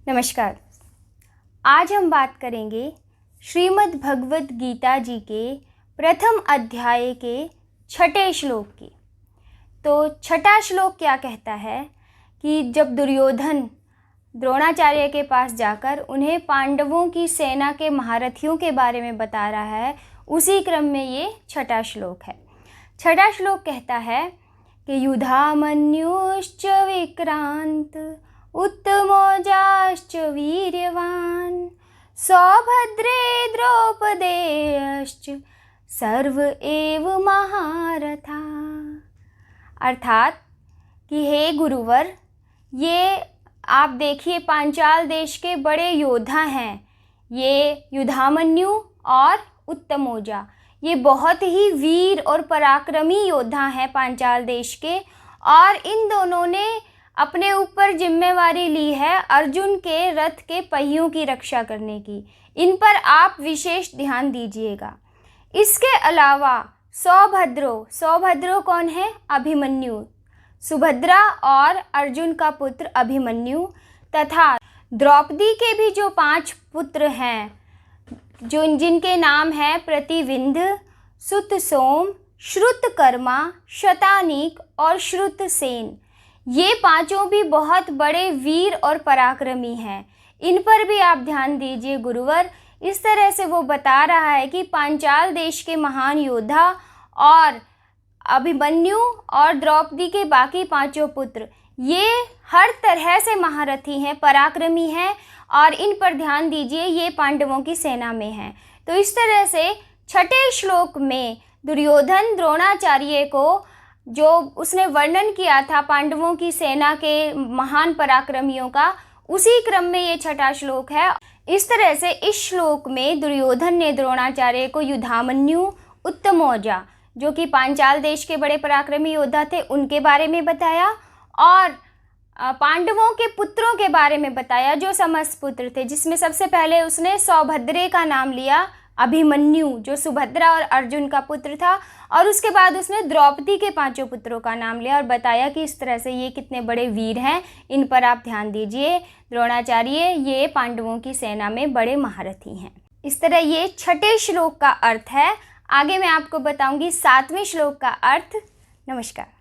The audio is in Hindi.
नमस्कार। आज हम बात करेंगे श्रीमद् भगवत गीता जी के प्रथम अध्याय के छठे श्लोक की। तो छठा श्लोक क्या कहता है कि जब दुर्योधन द्रोणाचार्य के पास जाकर उन्हें पांडवों की सेना के महारथियों के बारे में बता रहा है, उसी क्रम में ये छठा श्लोक है। छठा श्लोक कहता है कि युधामन्युश्च विक्रांत उत्तमौजाश्च वीर्यवान सौभद्रे द्रौपदेयश्च सर्व एव महारथा। अर्थात कि हे गुरुवर, ये आप देखिए पांचाल देश के बड़े योद्धा हैं, ये युधामन्यु और उत्तमौजा, ये बहुत ही वीर और पराक्रमी योद्धा हैं पांचाल देश के, और इन दोनों ने अपने ऊपर जिम्मेवारी ली है अर्जुन के रथ के पहियों की रक्षा करने की। इन पर आप विशेष ध्यान दीजिएगा। इसके अलावा सौभद्रो कौन है? अभिमन्यु, सुभद्रा और अर्जुन का पुत्र अभिमन्यु, तथा द्रौपदी के भी जो 5 पुत्र हैं, जिनके नाम हैं प्रतिविंध, सुतसोम, श्रुतकर्मा, शतानीक और श्रुतसेन, ये 5 भी बहुत बड़े वीर और पराक्रमी हैं। इन पर भी आप ध्यान दीजिए गुरुवर। इस तरह से वो बता रहा है कि पांचाल देश के महान योद्धा और अभिमन्यु और द्रौपदी के बाकी 5 पुत्र, ये हर तरह से महारथी हैं, पराक्रमी हैं, और इन पर ध्यान दीजिए, ये पांडवों की सेना में हैं। तो इस तरह से छठे श्लोक में दुर्योधन द्रोणाचार्य को जो उसने वर्णन किया था पांडवों की सेना के महान पराक्रमियों का, उसी क्रम में ये छठा श्लोक है। इस तरह से इस श्लोक में दुर्योधन ने द्रोणाचार्य को युधामन्यु, उत्तमौजा जो कि पांचाल देश के बड़े पराक्रमी योद्धा थे, उनके बारे में बताया, और पांडवों के पुत्रों के बारे में बताया जो समस्त पुत्र थे, जिसमें सबसे पहले उसने सौभद्रे का नाम लिया, अभिमन्यु जो सुभद्रा और अर्जुन का पुत्र था, और उसके बाद उसने द्रौपदी के 5 पुत्रों का नाम लिया और बताया कि इस तरह से ये कितने बड़े वीर हैं, इन पर आप ध्यान दीजिए। द्रोणाचार्य ये पांडवों की सेना में बड़े महारथी हैं। इस तरह ये छठे श्लोक का अर्थ है। आगे मैं आपको बताऊंगी 7वें श्लोक का अर्थ। नमस्कार।